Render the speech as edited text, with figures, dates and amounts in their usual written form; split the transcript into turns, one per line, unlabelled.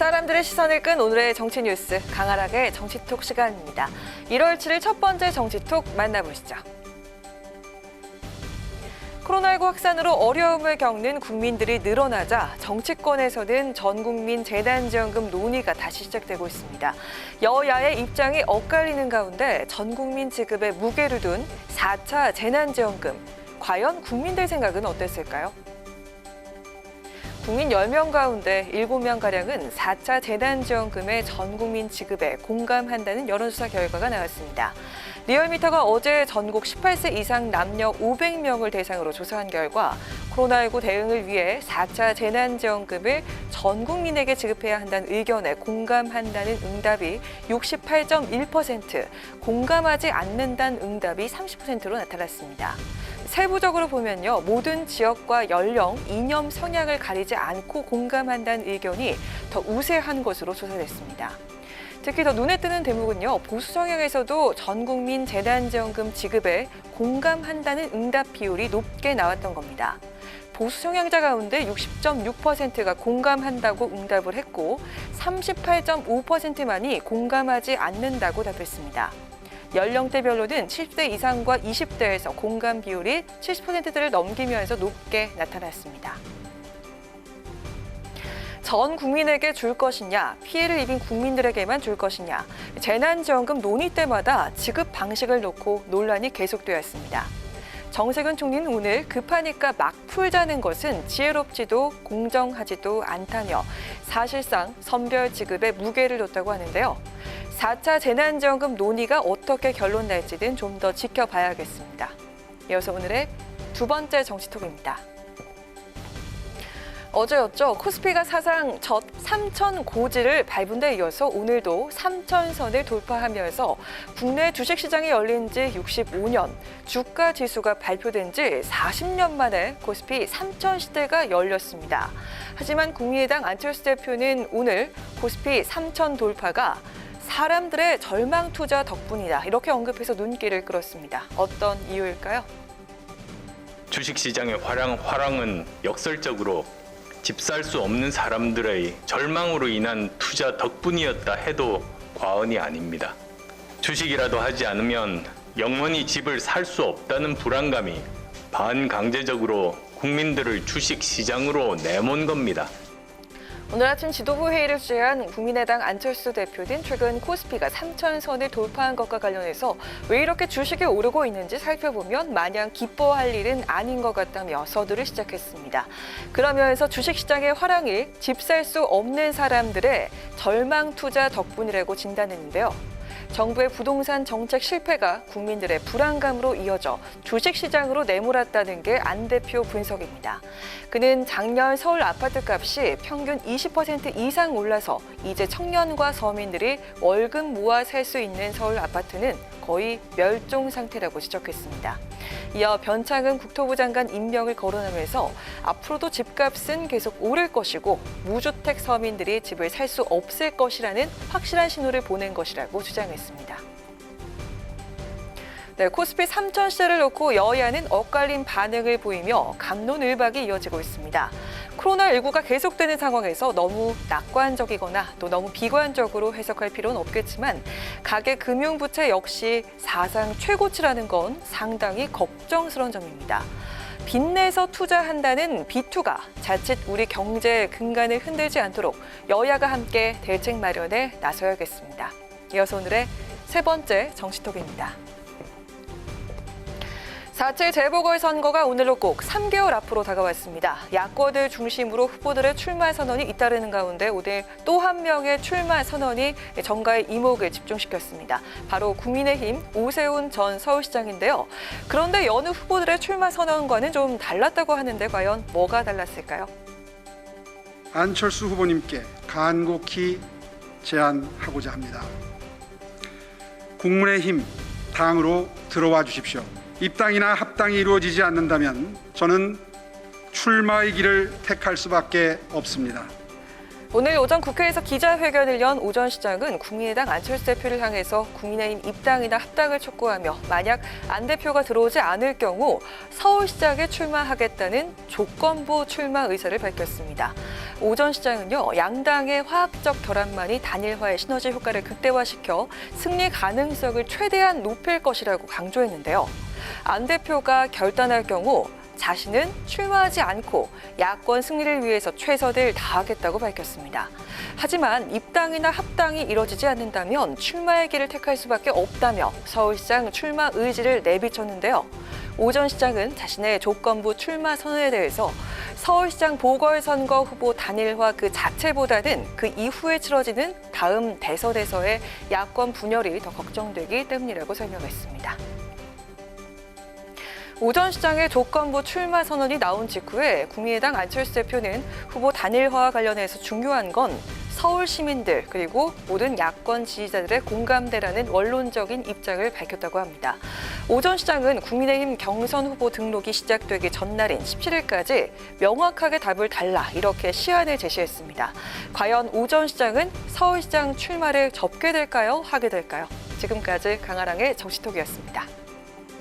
사람들의 시선을 끈 오늘의 정치 뉴스, 강하락의 정치톡 시간입니다. 1월 7일 첫 번째 정치톡 만나보시죠. 코로나19 확산으로 어려움을 겪는 국민들이 늘어나자 정치권에서는 전국민 재난지원금 논의가 다시 시작되고 있습니다. 여야의 입장이 엇갈리는 가운데 전국민 지급에 무게를 둔 4차 재난지원금. 과연 국민들 생각은 어땠을까요? 국민 10명 가운데 7명가량은 4차 재난지원금의 전국민 지급에 공감한다는 여론조사 결과가 나왔습니다. 리얼미터가 어제 전국 18세 이상 남녀 500명을 대상으로 조사한 결과 코로나19 대응을 위해 4차 재난지원금을 전 국민에게 지급해야 한다는 의견에 공감한다는 응답이 68.1%, 공감하지 않는다는 응답이 30%로 나타났습니다. 세부적으로 보면요, 모든 지역과 연령, 이념, 성향을 가리지 않고 공감한다는 의견이 더 우세한 것으로 조사됐습니다. 특히 더 눈에 띄는 대목은요, 보수 성향에서도 전 국민 재난지원금 지급에 공감한다는 응답 비율이 높게 나왔던 겁니다. 보수 성향자 가운데 60.6%가 공감한다고 응답을 했고 38.5%만이 공감하지 않는다고 답했습니다. 연령대별로는 70대 이상과 20대에서 공감 비율이 70%대를 넘기면서 높게 나타났습니다. 전 국민에게 줄 것이냐, 피해를 입은 국민들에게만 줄 것이냐, 재난지원금 논의 때마다 지급 방식을 놓고 논란이 계속되었습니다. 정세균 총리는 오늘 급하니까 막 풀자는 것은 지혜롭지도 공정하지도 않다며 사실상 선별 지급에 무게를 뒀다고 하는데요. 4차 재난지원금 논의가 어떻게 결론날지는 좀 더 지켜봐야겠습니다. 이어서 오늘의 두 번째 정치톡입니다. 어제였죠. 코스피가 사상 첫 3천 고지를 밟은 데 이어서 오늘도 3천선을 돌파하면서 국내 주식시장이 열린 지 65년, 주가 지수가 발표된 지 40년 만에 코스피 3천 시대가 열렸습니다. 하지만 국민의당 안철수 대표는 오늘 코스피 3천 돌파가 사람들의 절망 투자 덕분이다, 이렇게 언급해서 눈길을 끌었습니다. 어떤 이유일까요?
주식시장의 화랑은 역설적으로 집 살 수 없는 사람들의 절망으로 인한 투자 덕분이었다 해도 과언이 아닙니다. 주식이라도 하지 않으면 영원히 집을 살 수 없다는 불안감이 반강제적으로 국민들을 주식시장으로 내몬 겁니다.
오늘 아침 지도부 회의를 주재한 국민의당 안철수 대표는 최근 코스피가 3천선을 돌파한 것과 관련해서 왜 이렇게 주식이 오르고 있는지 살펴보면 마냥 기뻐할 일은 아닌 것 같다며 서두를 시작했습니다. 그러면서 주식시장의 화랑이 집 살 수 없는 사람들의 절망 투자 덕분이라고 진단했는데요. 정부의 부동산 정책 실패가 국민들의 불안감으로 이어져 주식시장으로 내몰았다는 게 안 대표 분석입니다. 그는 작년 서울 아파트값이 평균 20% 이상 올라서 이제 청년과 서민들이 월급 모아 살 수 있는 서울 아파트는 거의 멸종 상태라고 지적했습니다. 이어 변창흠 국토부 장관 임명을 거론하면서 앞으로도 집값은 계속 오를 것이고 무주택 서민들이 집을 살 수 없을 것이라는 확실한 신호를 보낸 것이라고 주장했습니다. 네, 코스피 3천 시대를 놓고 여야는 엇갈린 반응을 보이며 갑론을박이 이어지고 있습니다. 코로나19가 계속되는 상황에서 너무 낙관적이거나 또 너무 비관적으로 해석할 필요는 없겠지만 가계금융부채 역시 사상 최고치라는 건 상당히 걱정스러운 점입니다. 빚내서 투자한다는 비투가 자칫 우리 경제 근간을 흔들지 않도록 여야가 함께 대책 마련에 나서야겠습니다. 이어서 오늘의 세 번째 정치톡입니다. 4.7 재보궐선거가 오늘로 꼭 3개월 앞으로 다가왔습니다. 야권을 중심으로 후보들의 출마 선언이 잇따르는 가운데 오늘 또 한 명의 출마 선언이 정가의 이목을 집중시켰습니다. 바로 국민의힘 오세훈 전 서울시장인데요. 그런데 여느 후보들의 출마 선언과는 좀 달랐다고 하는데 과연 뭐가 달랐을까요?
안철수 후보님께 간곡히 제안하고자 합니다. 국민의힘 당으로 들어와 주십시오. 입당이나 합당이 이루어지지 않는다면 저는 출마의 길을 택할 수밖에 없습니다.
오늘 오전 국회에서 기자회견을 연 오 전 시장은 국민의당 안철수 대표를 향해서 국민의힘 입당이나 합당을 촉구하며 만약 안 대표가 들어오지 않을 경우 서울시장에 출마하겠다는 조건부 출마 의사를 밝혔습니다. 오 전 시장은요, 양당의 화학적 결합만이 단일화의 시너지 효과를 극대화시켜 승리 가능성을 최대한 높일 것이라고 강조했는데요. 안 대표가 결단할 경우 자신은 출마하지 않고 야권 승리를 위해서 최선을 다하겠다고 밝혔습니다. 하지만 입당이나 합당이 이뤄지지 않는다면 출마의 길을 택할 수밖에 없다며 서울시장 출마 의지를 내비쳤는데요. 오 전 시장은 자신의 조건부 출마 선언에 대해서 서울시장 보궐선거 후보 단일화 그 자체보다는 그 이후에 치러지는 다음 대선에서의 야권 분열이 더 걱정되기 때문이라고 설명했습니다. 오 전 시장의 조건부 출마 선언이 나온 직후에 국민의당 안철수 대표는 후보 단일화와 관련해서 중요한 건 서울 시민들 그리고 모든 야권 지지자들의 공감대라는 원론적인 입장을 밝혔다고 합니다. 오 전 시장은 국민의힘 경선 후보 등록이 시작되기 전날인 17일까지 명확하게 답을 달라 이렇게 시한을 제시했습니다. 과연 오 전 시장은 서울시장 출마를 접게 될까요? 하게 될까요? 지금까지 강아랑의 정치톡이었습니다.